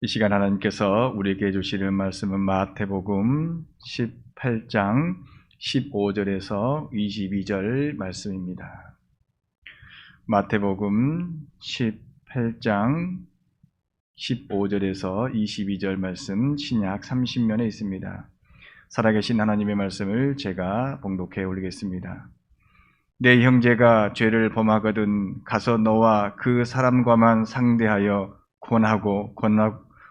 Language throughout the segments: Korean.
이 시간 하나님께서 우리에게 주시는 말씀은 마태복음 18장 15절에서 22절 말씀입니다. 마태복음 18장 15절에서 22절 말씀 신약 30면에 있습니다. 살아계신 하나님의 말씀을 제가 봉독해 올리겠습니다. 내 형제가 죄를 범하거든 가서 너와 그 사람과만 상대하여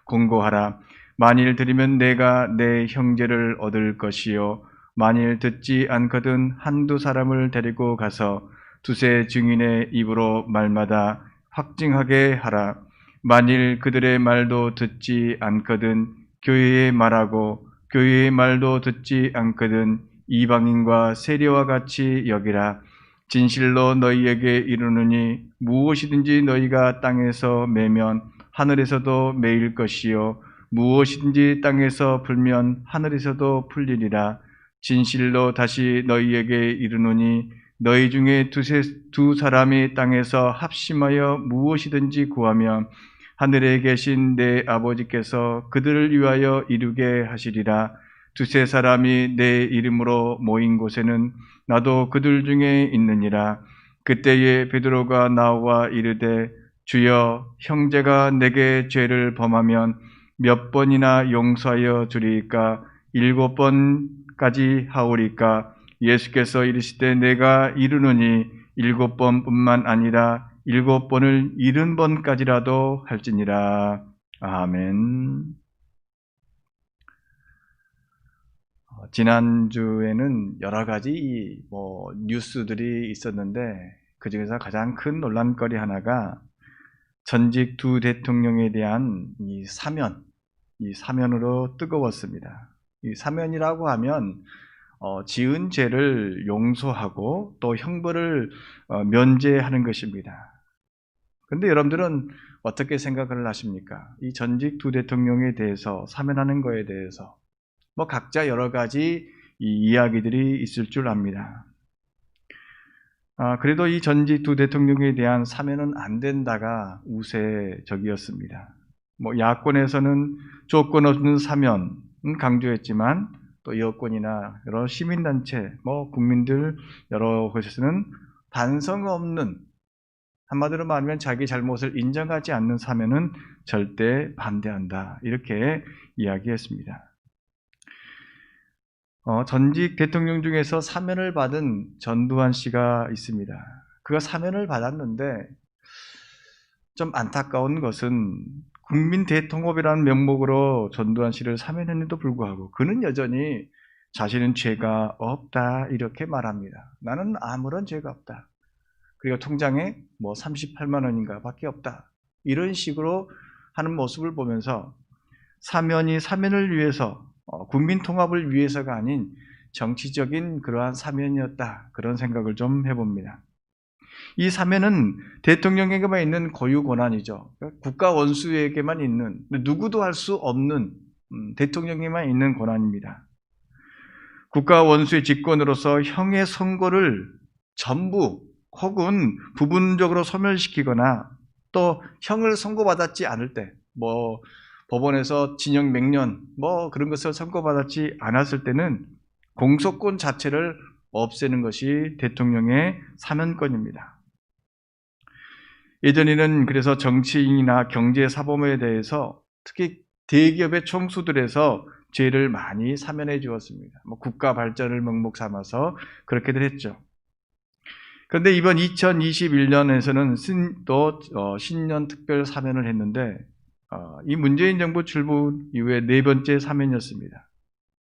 권고하라. 만일 들으면 내가 내 형제를 얻을 것이요 만일 듣지 않거든 한두 사람을 데리고 가서 두세 증인의 입으로 말마다 확증하게 하라. 만일 그들의 말도 듣지 않거든 교회의 말하고 교회의 말도 듣지 않거든 이방인과 세리와 같이 여기라. 진실로 너희에게 이르노니 무엇이든지 너희가 땅에서 매면 하늘에서도 매일 것이요 무엇이든지 땅에서 풀면 하늘에서도 풀리리라. 진실로 다시 너희에게 이르노니 너희 중에 두 사람이 땅에서 합심하여 무엇이든지 구하면 하늘에 계신 내 아버지께서 그들을 위하여 이루게 하시리라. 두세 사람이 내 이름으로 모인 곳에는 나도 그들 중에 있느니라. 그때에 베드로가 나와 이르되 주여 형제가 내게 죄를 범하면 몇 번이나 용서하여 주리이까? 7번까지 하오리까? 예수께서 이르시되 내가 이르노니 7번뿐만 아니라 7번을 70번까지라도 할지니라. 아멘. 지난주에는 여러 가지 뉴스들이 있었는데 그 중에서 가장 큰 논란거리 하나가 전직 두 대통령에 대한 이 사면으로 뜨거웠습니다. 이 사면이라고 하면 지은 죄를 용서하고 또 형벌을 면제하는 것입니다. 그런데 여러분들은 어떻게 생각을 하십니까? 이 전직 두 대통령에 대해서 사면하는 거에 대해서 각자 여러 가지 이야기들이 있을 줄 압니다. 그래도 이 전직 두 대통령에 대한 사면은 안 된다가 우세적이었습니다. 야권에서는 조건 없는 사면은 강조했지만 또 여권이나 여러 시민단체, 국민들 여러 곳에서는 반성 없는, 한마디로 말하면 자기 잘못을 인정하지 않는 사면은 절대 반대한다. 이렇게 이야기했습니다. 전직 대통령 중에서 사면을 받은 전두환 씨가 있습니다. 그가 사면을 받았는데 좀 안타까운 것은 국민 대통합이라는 명목으로 전두환 씨를 사면했는데도 불구하고 그는 여전히 자신은 죄가 없다 이렇게 말합니다. 나는 아무런 죄가 없다. 그리고 통장에 38만 원인가 밖에 없다. 이런 식으로 하는 모습을 보면서 사면이 사면을 위해서 국민 통합을 위해서가 아닌 정치적인 그러한 사면이었다. 그런 생각을 좀 해봅니다. 이 사면은 대통령에게만 있는 고유 권한이죠. 국가 원수에게만 있는, 누구도 할 수 없는 대통령에게만 있는 권한입니다. 국가 원수의 직권으로서 형의 선고를 전부 혹은 부분적으로 소멸시키거나 또 형을 선고받았지 않을 때, 법원에서 징역 몇 년, 그런 것을 선고받았지 않았을 때는 공소권 자체를 없애는 것이 대통령의 사면권입니다. 예전에는 그래서 정치인이나 경제사범에 대해서 특히 대기업의 총수들에서 죄를 많이 사면해 주었습니다. 국가 발전을 명목 삼아서 그렇게들 했죠. 그런데 이번 2021년에서는 또 신년 특별 사면을 했는데 이 문재인 정부 출범 이후에 4번째 사면이었습니다.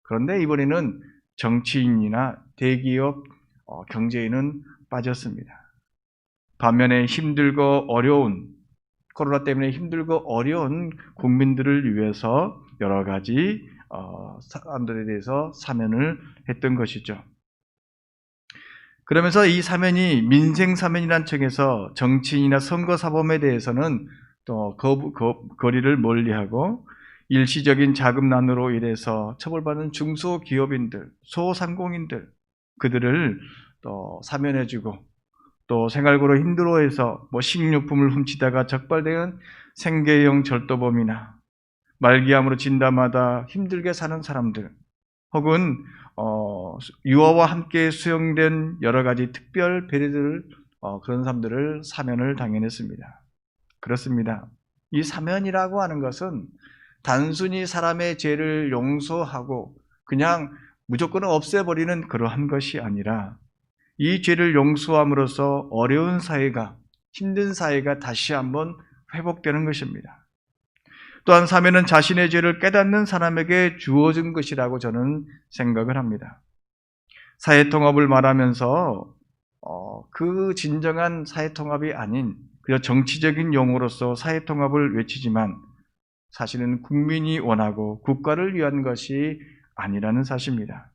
그런데 이번에는 정치인이나 대기업 경제인은 빠졌습니다. 반면에 힘들고 어려운, 코로나 때문에 힘들고 어려운 국민들을 위해서 여러 가지 사람들에 대해서 사면을 했던 것이죠. 그러면서 이 사면이 민생사면이라는 척에서 정치인이나 선거사범에 대해서는 또 거리를 멀리하고 일시적인 자금난으로 인해서 처벌받는 중소기업인들, 소상공인들, 그들을 또 사면해주고 또 생활고로 힘들어해서 식료품을 훔치다가 적발되는 생계형 절도범이나 말기암으로 진담하다 힘들게 사는 사람들, 혹은 유아와 함께 수용된 여러 가지 특별 배려들, 그런 사람들을 사면을 당연했습니다. 그렇습니다. 이 사면이라고 하는 것은 단순히 사람의 죄를 용서하고 그냥 무조건 없애버리는 그러한 것이 아니라, 이 죄를 용서함으로써 어려운 사회가, 힘든 사회가 다시 한번 회복되는 것입니다. 또한 사면은 자신의 죄를 깨닫는 사람에게 주어진 것이라고 저는 생각을 합니다. 사회통합을 말하면서 그 진정한 사회통합이 아닌 그저 정치적인 용어로서 사회통합을 외치지만 사실은 국민이 원하고 국가를 위한 것이 아니라는 사실입니다.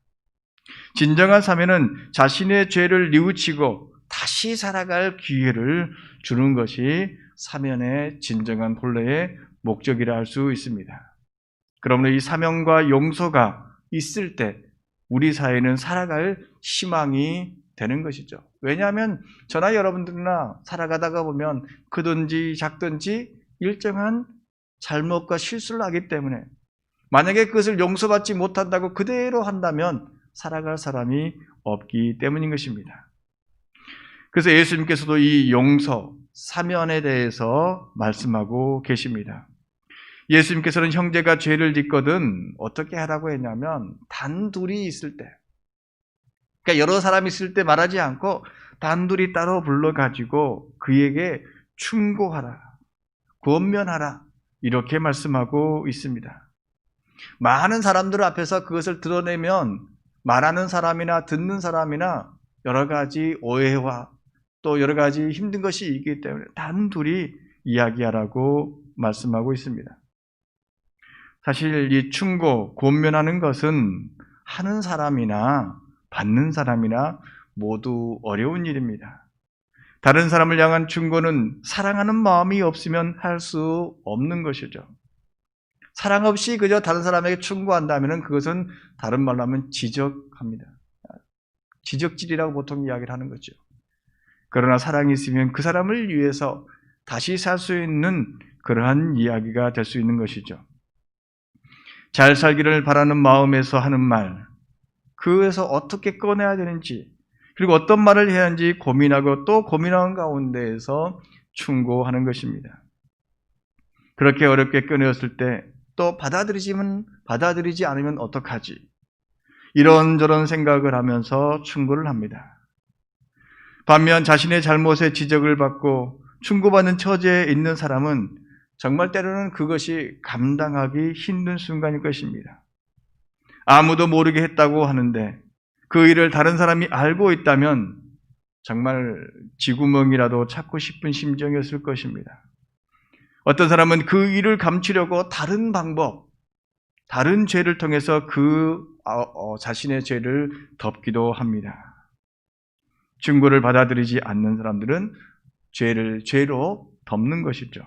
진정한 사면은 자신의 죄를 뉘우치고 다시 살아갈 기회를 주는 것이 사면의 진정한 본래의 목적이라 할 수 있습니다. 그러므로 이 사명과 용서가 있을 때 우리 사회는 살아갈 희망이 되는 것이죠. 왜냐하면 저나 여러분들이나 살아가다가 보면 크든지 작든지 일정한 잘못과 실수를 하기 때문에, 만약에 그것을 용서받지 못한다고 그대로 한다면 살아갈 사람이 없기 때문인 것입니다. 그래서 예수님께서도 이 용서, 사면에 대해서 말씀하고 계십니다. 예수님께서는 형제가 죄를 짓거든 어떻게 하라고 했냐면, 단둘이 있을 때, 그러니까 여러 사람이 있을 때 말하지 않고 단둘이 따로 불러가지고 그에게 충고하라, 권면하라, 이렇게 말씀하고 있습니다. 많은 사람들 앞에서 그것을 드러내면 말하는 사람이나 듣는 사람이나 여러 가지 오해와 또 여러 가지 힘든 것이 있기 때문에 단둘이 이야기하라고 말씀하고 있습니다. 사실 이 충고, 권면하는 것은 하는 사람이나 받는 사람이나 모두 어려운 일입니다. 다른 사람을 향한 충고는 사랑하는 마음이 없으면 할 수 없는 것이죠. 사랑 없이 그저 다른 사람에게 충고한다면 그것은 다른 말로 하면 지적합니다. 지적질이라고 보통 이야기를 하는 거죠. 그러나 사랑이 있으면 그 사람을 위해서 다시 살 수 있는 그러한 이야기가 될 수 있는 것이죠. 잘 살기를 바라는 마음에서 하는 말, 그에서 어떻게 꺼내야 되는지, 그리고 어떤 말을 해야 하는지 고민하고 또 고민하는 가운데에서 충고하는 것입니다. 그렇게 어렵게 꺼내었을 때 또 받아들이지 않으면 어떡하지? 이런저런 생각을 하면서 충고를 합니다. 반면 자신의 잘못에 지적을 받고 충고받는 처지에 있는 사람은 정말 때로는 그것이 감당하기 힘든 순간일 것입니다. 아무도 모르게 했다고 하는데 그 일을 다른 사람이 알고 있다면 정말 쥐구멍이라도 찾고 싶은 심정이었을 것입니다. 어떤 사람은 그 일을 감추려고 다른 방법, 다른 죄를 통해서 자신의 죄를 덮기도 합니다. 충고를 받아들이지 않는 사람들은 죄를 죄로 덮는 것이죠.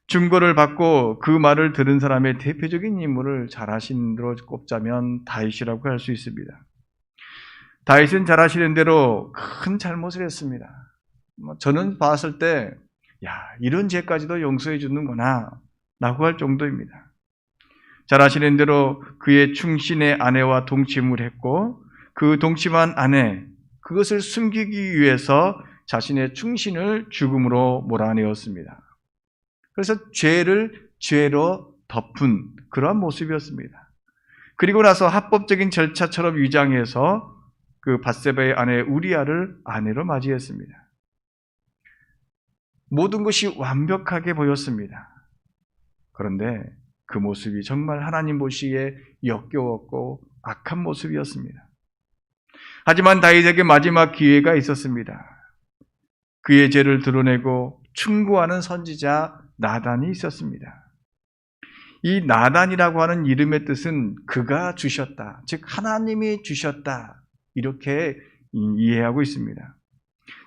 충고를 받고 그 말을 들은 사람의 대표적인 인물을 잘 아시는 대로 꼽자면 다윗이라고 할 수 있습니다. 다윗은 잘 아시는 대로 큰 잘못을 했습니다. 저는 봤을 때 이런 죄까지도 용서해 주는구나 라고 할 정도입니다. 잘 아시는 대로 그의 충신의 아내와 동침을 했고 그 동침한 아내, 그것을 숨기기 위해서 자신의 충신을 죽음으로 몰아내었습니다. 그래서 죄를 죄로 덮은 그러한 모습이었습니다. 그리고 나서 합법적인 절차처럼 위장해서 그 밧세바의 아내 우리아를 아내로 맞이했습니다. 모든 것이 완벽하게 보였습니다. 그런데 그 모습이 정말 하나님 보시기에 역겨웠고 악한 모습이었습니다. 하지만 다윗에게 마지막 기회가 있었습니다. 그의 죄를 드러내고 충고하는 선지자 나단이 있었습니다. 이 나단이라고 하는 이름의 뜻은 그가 주셨다, 즉 하나님이 주셨다, 이렇게 이해하고 있습니다.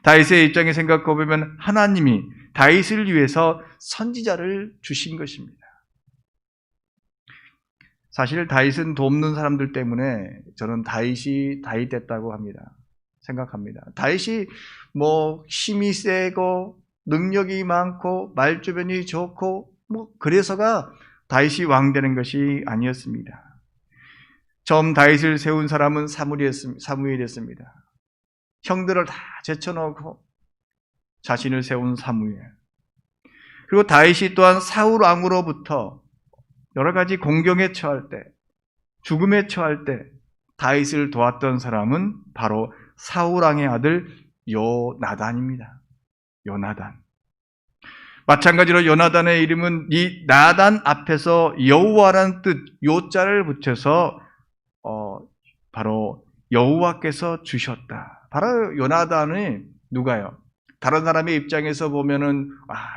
다윗의 입장에 생각해 보면 하나님이 다윗을 위해서 선지자를 주신 것입니다. 사실 다윗은 돕는 사람들 때문에 저는 다윗이 다윗 됐다고 생각합니다. 다윗이 힘이 세고 능력이 많고 말주변이 좋고 그래서가 다윗이 왕 되는 것이 아니었습니다. 처음 다윗을 세운 사람은 사무엘이었습니다. 형들을 다 제쳐놓고 자신을 세운 사무엘. 그리고 다윗이 또한 사울 왕으로부터 여러 가지 공경에 처할 때, 죽음에 처할 때 다윗을 도왔던 사람은 바로 사울 왕의 아들 요나단입니다. 요나단. 마찬가지로 요나단의 이름은 이 나단 앞에서 여호와라는 뜻 요자를 붙여서 바로 여호와께서 주셨다. 바로 요나단이 누가요? 다른 사람의 입장에서 보면은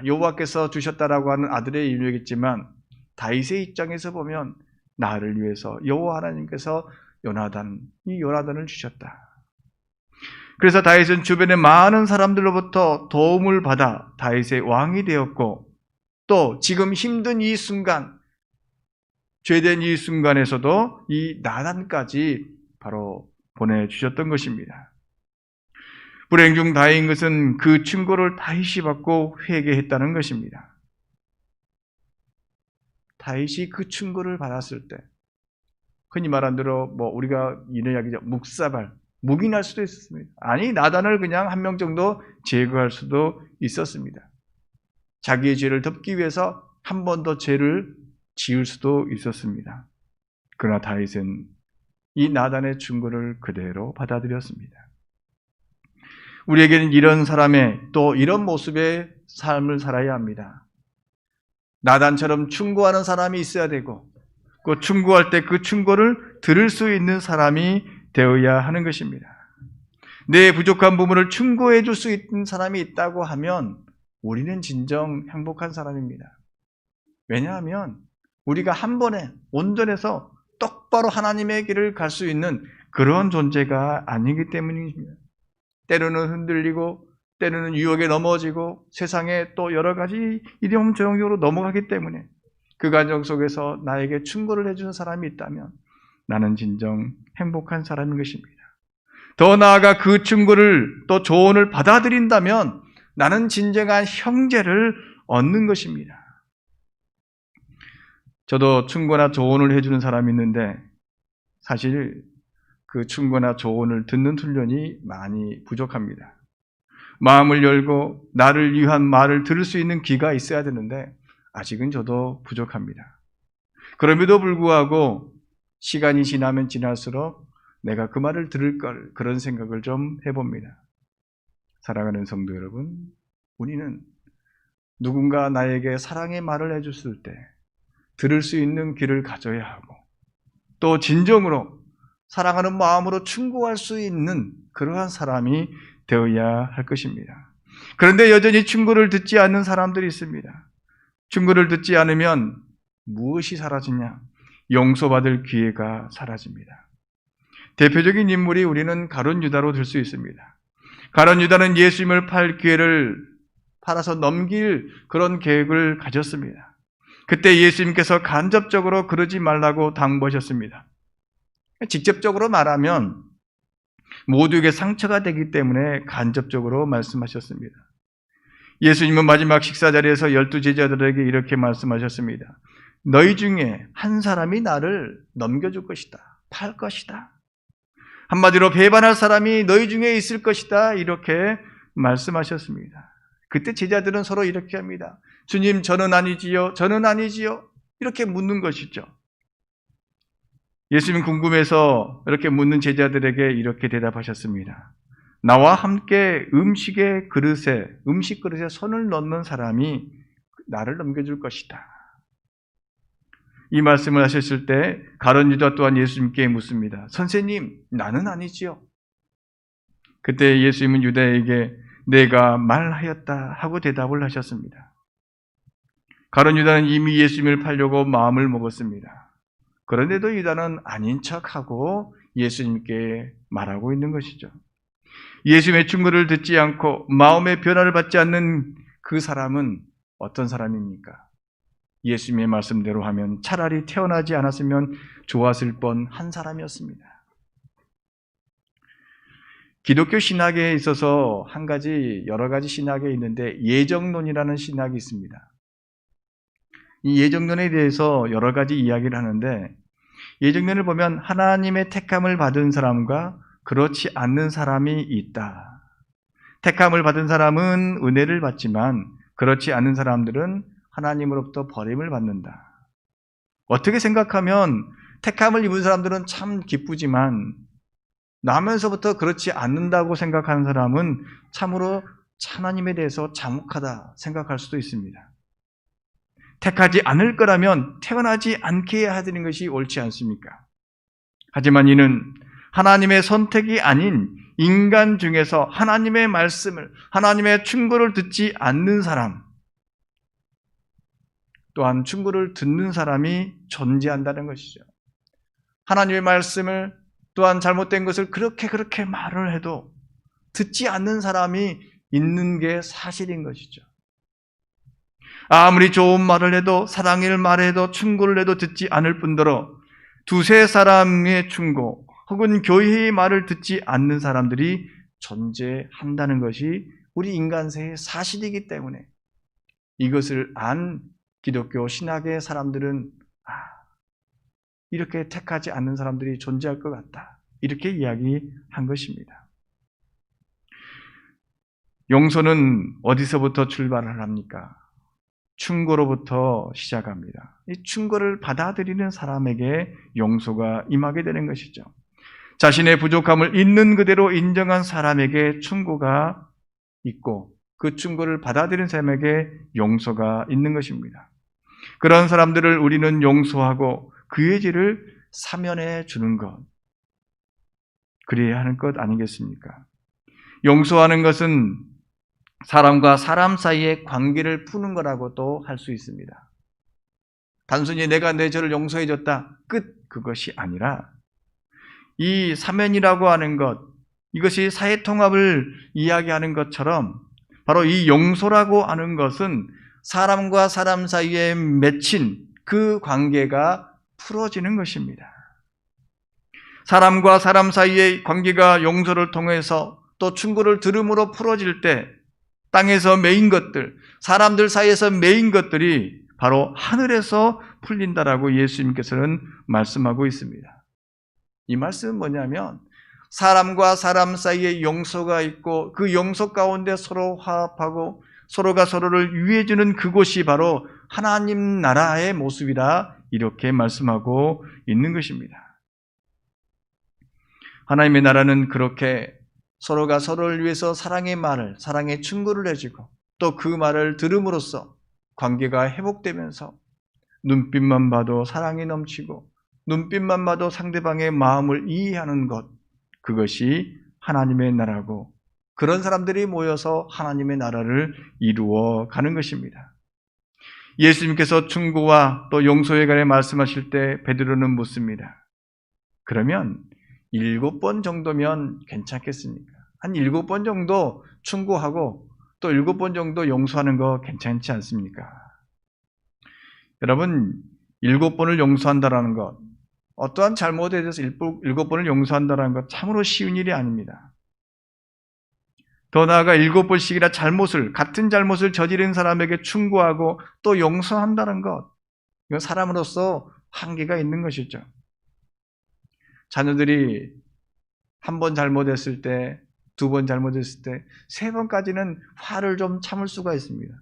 여호와께서 주셨다라고 하는 아들의 이름이겠지만 다윗의 입장에서 보면 나를 위해서 여호와 하나님께서 이 요나단을 주셨다. 그래서 다윗은 주변의 많은 사람들로부터 도움을 받아 다윗의 왕이 되었고, 또 지금 힘든 이 순간, 죄된 이 순간에서도 이 나단까지 바로 보내주셨던 것입니다. 불행 중 다행인 것은 그 충고를 다윗이 받고 회개했다는 것입니다. 다윗이 그 충고를 받았을 때, 흔히 말한 대로 우리가 이런 이야기죠. 묵인할 수도 있었습니다. 아니, 나단을 그냥 한 명 정도 제거할 수도 있었습니다. 자기의 죄를 덮기 위해서 한 번 더 죄를 지을 수도 있었습니다. 그러나 다윗은 이 나단의 충고를 그대로 받아들였습니다. 우리에게는 이런 사람의 또 이런 모습의 삶을 살아야 합니다. 나단처럼 충고하는 사람이 있어야 되고, 그 충고할 때 그 충고를 들을 수 있는 사람이 되어야 하는 것입니다. 내 부족한 부분을 충고해 줄 수 있는 사람이 있다고 하면 우리는 진정 행복한 사람입니다. 왜냐하면 우리가 한 번에 온전해서 똑바로 하나님의 길을 갈 수 있는 그런 존재가 아니기 때문입니다. 때로는 흔들리고 때로는 유혹에 넘어지고 세상에 또 여러 가지 이런저런으로 넘어가기 때문에 그 과정 속에서 나에게 충고를 해주는 사람이 있다면 나는 진정 행복한 사람인 것입니다. 더 나아가 그 충고를 또 조언을 받아들인다면 나는 진정한 형제를 얻는 것입니다. 저도 충고나 조언을 해주는 사람이 있는데 사실 그 충고나 조언을 듣는 훈련이 많이 부족합니다. 마음을 열고 나를 위한 말을 들을 수 있는 귀가 있어야 되는데 아직은 저도 부족합니다. 그럼에도 불구하고 시간이 지나면 지날수록 내가 그 말을 들을 걸, 그런 생각을 좀 해봅니다. 사랑하는 성도 여러분, 우리는 누군가 나에게 사랑의 말을 해줬을 때 들을 수 있는 귀를 가져야 하고, 또 진정으로 사랑하는 마음으로 충고할 수 있는 그러한 사람이 되어야 할 것입니다. 그런데 여전히 충고를 듣지 않는 사람들이 있습니다. 충고를 듣지 않으면 무엇이 사라지냐? 용서받을 기회가 사라집니다. 대표적인 인물이 우리는 가룟 유다로 들 수 있습니다. 가룟 유다는 예수님을 팔 기회를 팔아서 넘길 그런 계획을 가졌습니다. 그때 예수님께서 간접적으로 그러지 말라고 당부하셨습니다. 직접적으로 말하면 모두에게 상처가 되기 때문에 간접적으로 말씀하셨습니다. 예수님은 마지막 식사 자리에서 12 제자들에게 이렇게 말씀하셨습니다. 너희 중에 한 사람이 나를 넘겨줄 것이다. 팔 것이다. 한마디로 배반할 사람이 너희 중에 있을 것이다. 이렇게 말씀하셨습니다. 그때 제자들은 서로 이렇게 합니다. 주님, 저는 아니지요? 저는 아니지요? 이렇게 묻는 것이죠. 예수님 궁금해서 이렇게 묻는 제자들에게 이렇게 대답하셨습니다. 나와 함께 음식 그릇에 손을 넣는 사람이 나를 넘겨줄 것이다. 이 말씀을 하셨을 때 가룟 유다 또한 예수님께 묻습니다. 선생님, 나는 아니지요? 그때 예수님은 유다에게 내가 말하였다 하고 대답을 하셨습니다. 가룟 유다는 이미 예수님을 팔려고 마음을 먹었습니다. 그런데도 유다는 아닌 척하고 예수님께 말하고 있는 것이죠. 예수님의 충고를 듣지 않고 마음의 변화를 받지 않는 그 사람은 어떤 사람입니까? 예수님의 말씀대로 하면 차라리 태어나지 않았으면 좋았을 뻔한 사람이었습니다. 기독교 신학에 있어서 여러 가지 신학에 있는데 예정론이라는 신학이 있습니다. 이 예정론에 대해서 여러 가지 이야기를 하는데, 예정론을 보면 하나님의 택함을 받은 사람과 그렇지 않는 사람이 있다. 택함을 받은 사람은 은혜를 받지만 그렇지 않은 사람들은 하나님으로부터 버림을 받는다. 어떻게 생각하면 택함을 입은 사람들은 참 기쁘지만 나면서부터 그렇지 않는다고 생각하는 사람은 참으로 하나님에 대해서 잔혹하다 생각할 수도 있습니다. 택하지 않을 거라면 태어나지 않게 해야 되는 것이 옳지 않습니까? 하지만 이는 하나님의 선택이 아닌 인간 중에서 하나님의 말씀을, 하나님의 충고를 듣지 않는 사람, 또한 충고를 듣는 사람이 존재한다는 것이죠. 하나님의 말씀을 또한 잘못된 것을 그렇게 말을 해도 듣지 않는 사람이 있는 게 사실인 것이죠. 아무리 좋은 말을 해도, 사랑을 말해도, 충고를 해도 듣지 않을 뿐더러 두세 사람의 충고 혹은 교회의 말을 듣지 않는 사람들이 존재한다는 것이 우리 인간세의 사실이기 때문에 이것을 안 기독교 신학의 사람들은 이렇게 택하지 않는 사람들이 존재할 것 같다, 이렇게 이야기한 것입니다. 용서는 어디서부터 출발을 합니까? 충고로부터 시작합니다. 이 충고를 받아들이는 사람에게 용서가 임하게 되는 것이죠. 자신의 부족함을 있는 그대로 인정한 사람에게 충고가 있고 그 충고를 받아들이는 사람에게 용서가 있는 것입니다. 그런 사람들을 우리는 용서하고 그의 죄를 사면해 주는 것, 그래야 하는 것 아니겠습니까? 용서하는 것은 사람과 사람 사이의 관계를 푸는 거라고도 할 수 있습니다. 단순히 내가 내 죄를 용서해 줬다, 끝, 그것이 아니라 이 사면이라고 하는 것, 이것이 사회통합을 이야기하는 것처럼 바로 이 용서라고 하는 것은 사람과 사람 사이에 맺힌 그 관계가 풀어지는 것입니다. 사람과 사람 사이의 관계가 용서를 통해서 또 충고를 들음으로 풀어질 때 땅에서 메인 것들, 사람들 사이에서 메인 것들이 바로 하늘에서 풀린다라고 예수님께서는 말씀하고 있습니다. 이 말씀은 뭐냐면 사람과 사람 사이에 용서가 있고 그 용서 가운데 서로 화합하고 서로가 서로를 위해주는 그곳이 바로 하나님 나라의 모습이다, 이렇게 말씀하고 있는 것입니다. 하나님의 나라는 그렇게 서로가 서로를 위해서 사랑의 말을, 사랑의 충고를 해주고 또 그 말을 들음으로써 관계가 회복되면서 눈빛만 봐도 사랑이 넘치고 눈빛만 봐도 상대방의 마음을 이해하는 것, 그것이 하나님의 나라고 그런 사람들이 모여서 하나님의 나라를 이루어 가는 것입니다. 예수님께서 충고와 또 용서에 관해 말씀하실 때 베드로는 묻습니다. 그러면 7번 정도면 괜찮겠습니까? 한 7번 정도 충고하고 또 7번 정도 용서하는 거 괜찮지 않습니까? 여러분, 7번을 용서한다라는 것, 어떠한 잘못에 대해서 7번을 용서한다는 것 참으로 쉬운 일이 아닙니다. 더 나아가 7번씩이나 같은 잘못을 저지른 사람에게 충고하고 또 용서한다는 것, 이건 사람으로서 한계가 있는 것이죠. 자녀들이 한 번 잘못했을 때, 2번 잘못했을 때, 3번까지는 화를 좀 참을 수가 있습니다.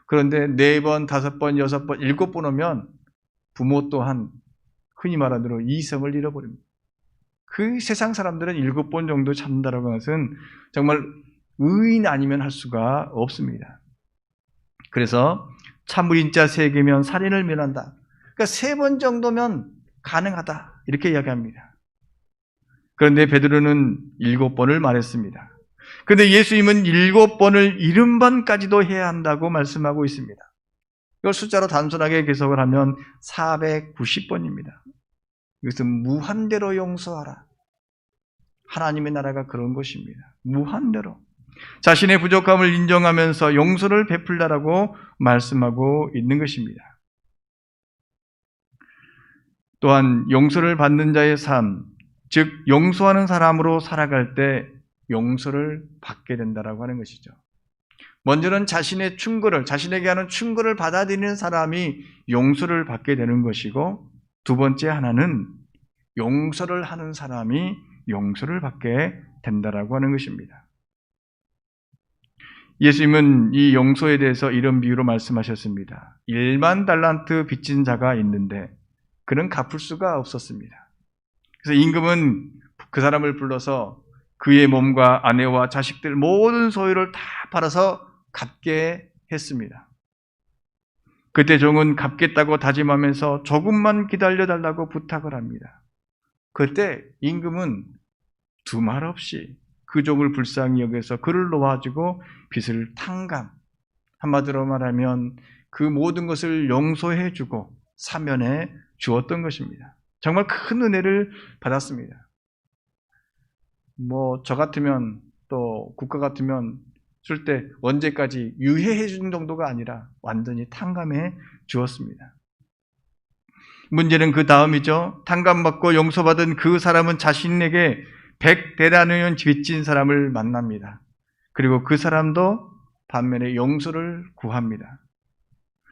그런데 4번, 5번, 6번, 7번 오면 부모 또한 흔히 말하는 대로 이성을 잃어버립니다. 그 세상 사람들은 7번 정도 참는다는 것은 정말 의인 아니면 할 수가 없습니다. 그래서 참을인자 3개면 살인을 면한다. 그러니까 3번 정도면 가능하다, 이렇게 이야기합니다. 그런데 베드로는 7번을 말했습니다. 그런데 예수님은 7번을 70번까지도 해야 한다고 말씀하고 있습니다. 이걸 숫자로 단순하게 계속을 하면 490번입니다. 이것은 무한대로 용서하라. 하나님의 나라가 그런 것입니다. 무한대로. 자신의 부족함을 인정하면서 용서를 베풀라라고 말씀하고 있는 것입니다. 또한 용서를 받는 자의 삶, 즉 용서하는 사람으로 살아갈 때 용서를 받게 된다라고 하는 것이죠. 먼저는 자신의 충고를, 자신에게 하는 충고를 받아들이는 사람이 용서를 받게 되는 것이고, 두 번째 하나는 용서를 하는 사람이 용서를 받게 된다라고 하는 것입니다. 예수님은 이 용서에 대해서 이런 비유로 말씀하셨습니다. 1만 달란트 빚진 자가 있는데 그는 갚을 수가 없었습니다. 그래서 임금은 그 사람을 불러서 그의 몸과 아내와 자식들 모든 소유를 다 팔아서 갚게 했습니다. 그때 종은 갚겠다고 다짐하면서 조금만 기다려달라고 부탁을 합니다. 그때 임금은 두말 없이 그 종을 불쌍히 여겨서 그를 놓아주고 빚을 탕감, 한마디로 말하면 그 모든 것을 용서해주고 사면해 주었던 것입니다. 정말 큰 은혜를 받았습니다. 저 같으면, 또 국가 같으면 쓸 때 언제까지 유예해 주는 정도가 아니라 완전히 탕감해 주었습니다. 문제는 그 다음이죠. 탕감받고 용서받은 그 사람은 자신에게 100데나리온 빚진 사람을 만납니다. 그리고 그 사람도 반면에 용서를 구합니다.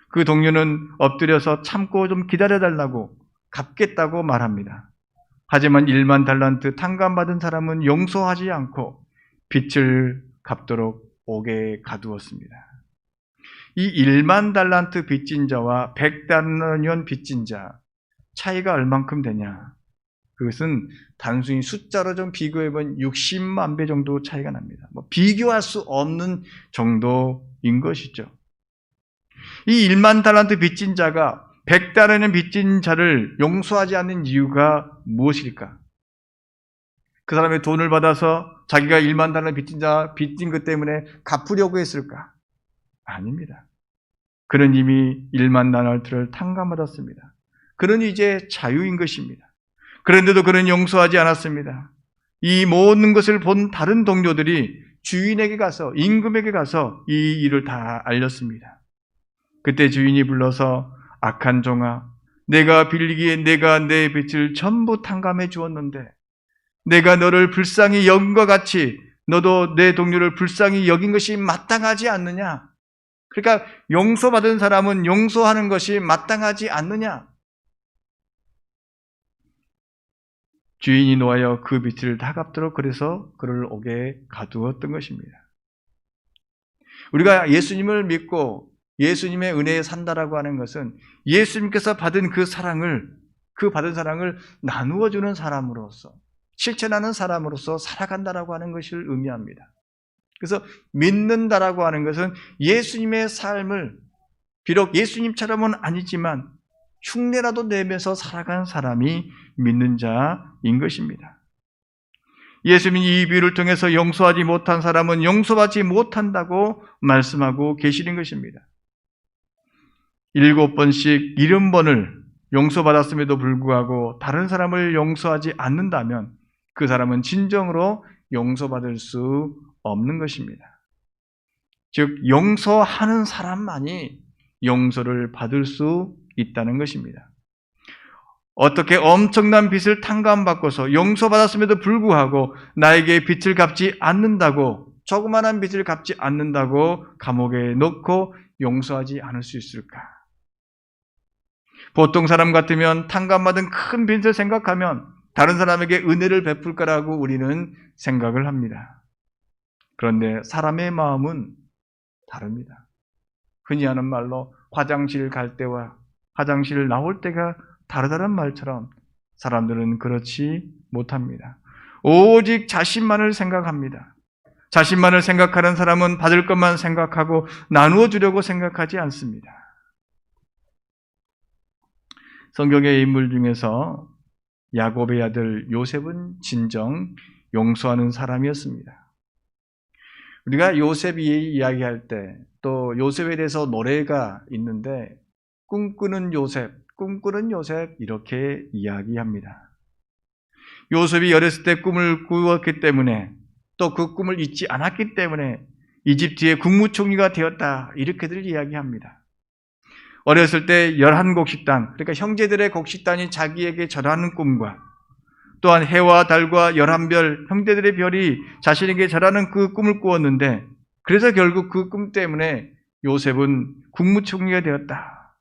그 동료는 엎드려서 참고 좀 기다려달라고 갚겠다고 말합니다. 하지만 1만 달란트 탕감받은 사람은 용서하지 않고 빚을 갚도록 옥에 가두었습니다. 이 1만 달란트 빚진 자와 100데나리온 빚진 자 차이가 얼만큼 되냐? 그것은 단순히 숫자로 좀 비교해보면 60만 배 정도 차이가 납니다. 비교할 수 없는 정도인 것이죠. 이 1만 달란트 빚진 자가 100달러는 빚진 자를 용서하지 않는 이유가 무엇일까? 그 사람의 돈을 받아서 자기가 1만 달러 빚진 것 때문에 갚으려고 했을까? 아닙니다. 그는 이미 1만 달러를 탕감받았습니다. 그는 이제 자유인 것입니다. 그런데도 그는 용서하지 않았습니다. 이 모든 것을 본 다른 동료들이 주인에게 가서, 임금에게 가서 이 일을 다 알렸습니다. 그때 주인이 불러서 악한 종아, 내가 빌리기에 내가 내 빚을 전부 탕감해 주었는데 내가 너를 불쌍히 여긴 것 같이 너도 내 동료를 불쌍히 여긴 것이 마땅하지 않느냐? 그러니까 용서받은 사람은 용서하는 것이 마땅하지 않느냐? 주인이 놓아여 그 빚을 다 갚도록 그래서 그를 옥에 가두었던 것입니다. 우리가 예수님을 믿고 예수님의 은혜에 산다라고 하는 것은 예수님께서 받은 그 받은 사랑을 나누어 주는 사람으로서, 실천하는 사람으로서 살아간다라고 하는 것을 의미합니다. 그래서 믿는다라고 하는 것은 예수님의 삶을 비록 예수님처럼은 아니지만 흉내라도 내면서 살아간 사람이 믿는 자인 것입니다. 예수님이 이 비유를 통해서 용서하지 못한 사람은 용서받지 못한다고 말씀하고 계시는 것입니다. 7번씩 70번을 용서받았음에도 불구하고 다른 사람을 용서하지 않는다면 그 사람은 진정으로 용서받을 수 없는 것입니다. 즉 용서하는 사람만이 용서를 받을 수 있다는 것입니다. 어떻게 엄청난 빚을 탕감받고서 용서받았음에도 불구하고 나에게 빚을 갚지 않는다고, 조그마한 빚을 갚지 않는다고 감옥에 넣고 용서하지 않을 수 있을까? 보통 사람 같으면 탕감받은 큰 빚을 생각하면 다른 사람에게 은혜를 베풀 거라고 우리는 생각을 합니다. 그런데 사람의 마음은 다릅니다. 흔히 하는 말로 화장실 갈 때와 화장실 나올 때가 다르다는 말처럼 사람들은 그렇지 못합니다. 오직 자신만을 생각합니다. 자신만을 생각하는 사람은 받을 것만 생각하고 나누어 주려고 생각하지 않습니다. 성경의 인물 중에서 야곱의 아들 요셉은 진정 용서하는 사람이었습니다. 우리가 요셉이 이야기할 때 또 요셉에 대해서 노래가 있는데 꿈꾸는 요셉 이렇게 이야기합니다. 요셉이 어렸을 때 꿈을 꾸었기 때문에 또 그 꿈을 잊지 않았기 때문에 이집트의 국무총리가 되었다 이렇게들 이야기합니다. 어렸을 때 11곡식단, 그러니까 형제들의 곡식단이 자기에게 절하는 꿈과 또한 해와 달과 11별, 형제들의 별이 자신에게 절하는 그 꿈을 꾸었는데 그래서 결국 그 꿈 때문에 요셉은 국무총리가 되었다.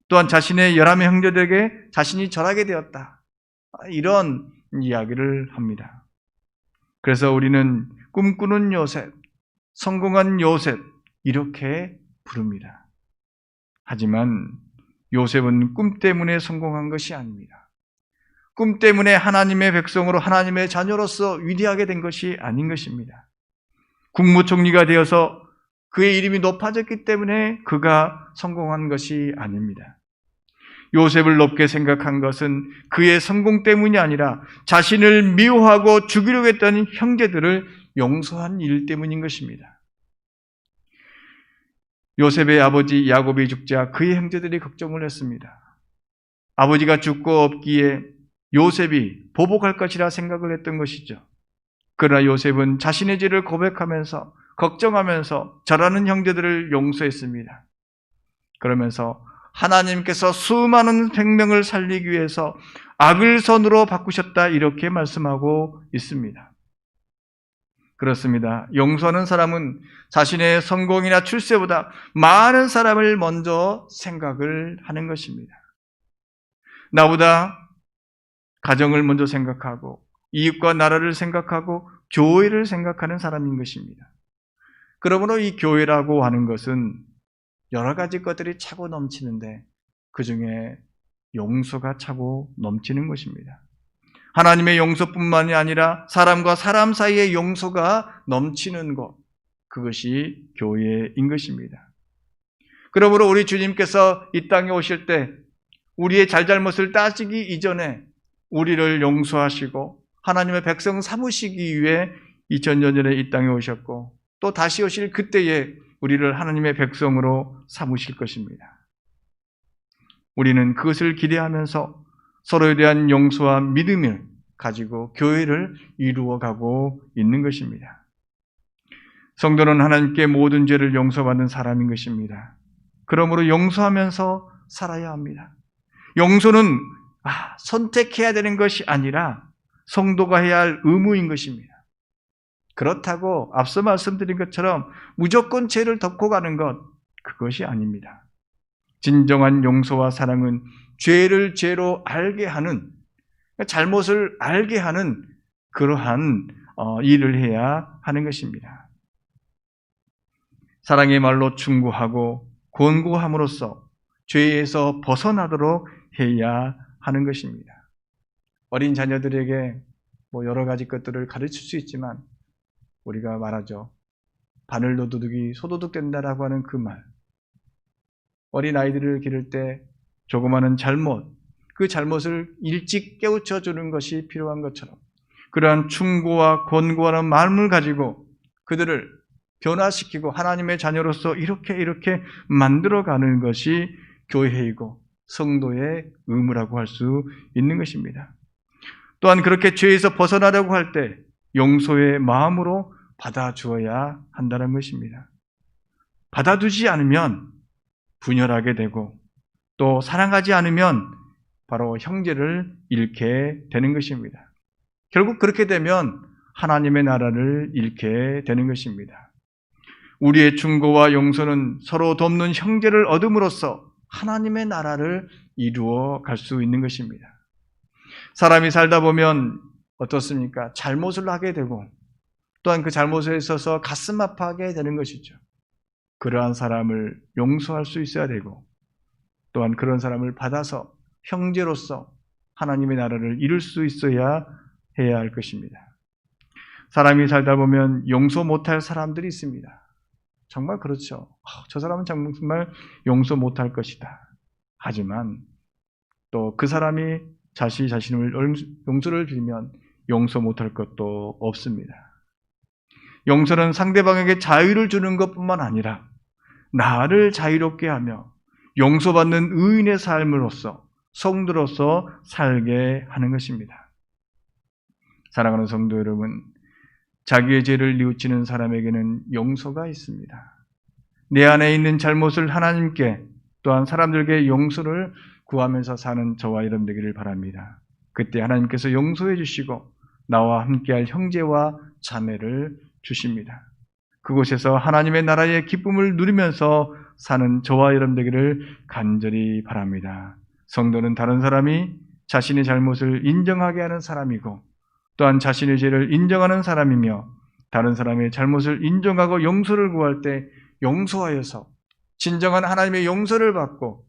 또한 자신의 11명 형제들에게 자신이 절하게 되었다. 이런 이야기를 합니다. 그래서 우리는 꿈꾸는 요셉, 성공한 요셉 이렇게 부릅니다. 하지만 요셉은 꿈 때문에 성공한 것이 아닙니다. 꿈 때문에 하나님의 백성으로 하나님의 자녀로서 위대하게 된 것이 아닌 것입니다. 국무총리가 되어서 그의 이름이 높아졌기 때문에 그가 성공한 것이 아닙니다. 요셉을 높게 생각한 것은 그의 성공 때문이 아니라 자신을 미워하고 죽이려고 했던 형제들을 용서한 일 때문인 것입니다. 요셉의 아버지 야곱이 죽자 그의 형제들이 걱정을 했습니다. 아버지가 죽고 없기에 요셉이 보복할 것이라 생각을 했던 것이죠. 그러나 요셉은 자신의 죄를 고백하면서 걱정하면서 절하는 형제들을 용서했습니다. 그러면서 하나님께서 수많은 생명을 살리기 위해서 악을 선으로 바꾸셨다 이렇게 말씀하고 있습니다. 그렇습니다. 용서하는 사람은 자신의 성공이나 출세보다 많은 사람을 먼저 생각을 하는 것입니다. 나보다 가정을 먼저 생각하고 이웃과 나라를 생각하고 교회를 생각하는 사람인 것입니다. 그러므로 이 교회라고 하는 것은 여러 가지 것들이 차고 넘치는데 그 중에 용서가 차고 넘치는 것입니다. 하나님의 용서뿐만이 아니라 사람과 사람 사이의 용서가 넘치는 것, 그것이 교회인 것입니다. 그러므로 우리 주님께서 이 땅에 오실 때 우리의 잘잘못을 따지기 이전에 우리를 용서하시고 하나님의 백성 삼으시기 위해 2000년 전에 이 땅에 오셨고 또 다시 오실 그때에 우리를 하나님의 백성으로 삼으실 것입니다. 우리는 그것을 기대하면서 서로에 대한 용서와 믿음을 가지고 교회를 이루어가고 있는 것입니다. 성도는 하나님께 모든 죄를 용서받는 사람인 것입니다. 그러므로 용서하면서 살아야 합니다. 용서는 선택해야 되는 것이 아니라 성도가 해야 할 의무인 것입니다. 그렇다고 앞서 말씀드린 것처럼 무조건 죄를 덮고 가는 것, 그것이 아닙니다. 진정한 용서와 사랑은 죄를 죄로 알게 하는, 잘못을 알게 하는 그러한 일을 해야 하는 것입니다. 사랑의 말로 충고하고 권고함으로써 죄에서 벗어나도록 해야 하는 것입니다. 어린 자녀들에게 여러 가지 것들을 가르칠 수 있지만 우리가 말하죠. 바늘로 도둑이 소도둑 된다라고 하는 그 말. 어린 아이들을 기를 때 조그마한 잘못, 그 잘못을 일찍 깨우쳐 주는 것이 필요한 것처럼 그러한 충고와 권고하는 마음을 가지고 그들을 변화시키고 하나님의 자녀로서 이렇게 만들어가는 것이 교회이고 성도의 의무라고 할 수 있는 것입니다. 또한 그렇게 죄에서 벗어나려고 할 때 용서의 마음으로 받아주어야 한다는 것입니다. 받아두지 않으면 분열하게 되고 또 사랑하지 않으면 바로 형제를 잃게 되는 것입니다. 결국 그렇게 되면 하나님의 나라를 잃게 되는 것입니다. 우리의 충고와 용서는 서로 돕는 형제를 얻음으로써 하나님의 나라를 이루어 갈 수 있는 것입니다. 사람이 살다 보면 어떻습니까? 잘못을 하게 되고 또한 그 잘못에 있어서 가슴 아파하게 되는 것이죠. 그러한 사람을 용서할 수 있어야 되고 또한 그런 사람을 받아서 형제로서 하나님의 나라를 이룰 수 있어야 해야 할 것입니다. 사람이 살다 보면 용서 못할 사람들이 있습니다. 정말 그렇죠. 저 사람은 정말 용서 못할 것이다. 하지만 또 그 사람이 자신을 용서를 빌면 용서 못할 것도 없습니다. 용서는 상대방에게 자유를 주는 것뿐만 아니라 나를 자유롭게 하며 용서받는 의인의 삶으로서 성도로서 살게 하는 것입니다. 사랑하는 성도 여러분, 자기의 죄를 뉘우치는 사람에게는 용서가 있습니다. 내 안에 있는 잘못을 하나님께 또한 사람들에게 용서를 구하면서 사는 저와 여러분 되기를 바랍니다. 그때 하나님께서 용서해 주시고 나와 함께할 형제와 자매를 주십니다. 그곳에서 하나님의 나라의 기쁨을 누리면서 사는 저와 여러분 되기를 간절히 바랍니다. 성도는 다른 사람이 자신의 잘못을 인정하게 하는 사람이고 또한 자신의 죄를 인정하는 사람이며 다른 사람의 잘못을 인정하고 용서를 구할 때 용서하여서 진정한 하나님의 용서를 받고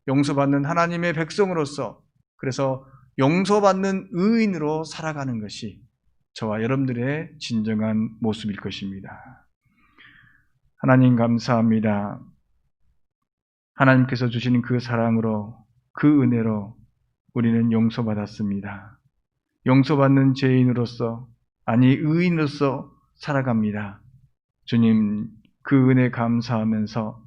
용서받는 하나님의 백성으로서 그래서 용서받는 의인으로 살아가는 것이 저와 여러분들의 진정한 모습일 것입니다. 하나님 감사합니다. 하나님께서 주시는 그 사랑으로 그 은혜로 우리는 용서받았습니다. 용서받는 죄인으로서 아니 의인으로서 살아갑니다. 주님 그 은혜 감사하면서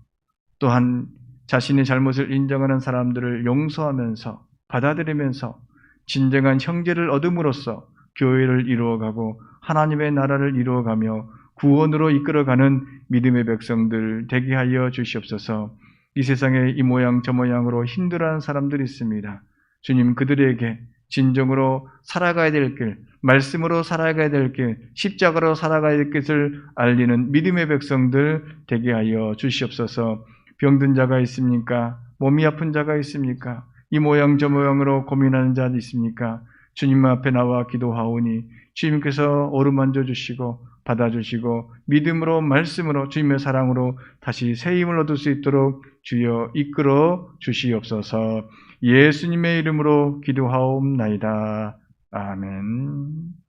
또한 자신의 잘못을 인정하는 사람들을 용서하면서 받아들이면서 진정한 형제를 얻음으로써 교회를 이루어가고 하나님의 나라를 이루어가며 구원으로 이끌어가는 믿음의 백성들 되게 하여 주시옵소서. 이 세상에 이 모양 저 모양으로 힘들어하는 사람들이 있습니다. 주님 그들에게 진정으로 살아가야 될 길, 말씀으로 살아가야 될 길, 십자가로 살아가야 될 것을 알리는 믿음의 백성들 되게 하여 주시옵소서. 병든 자가 있습니까? 몸이 아픈 자가 있습니까? 이 모양 저 모양으로 고민하는 자 있습니까? 주님 앞에 나와 기도하오니 주님께서 어루만져 주시고 받아주시고 믿음으로 말씀으로 주님의 사랑으로 다시 새 힘을 얻을 수 있도록 주여 이끌어 주시옵소서. 예수님의 이름으로 기도하옵나이다. 아멘.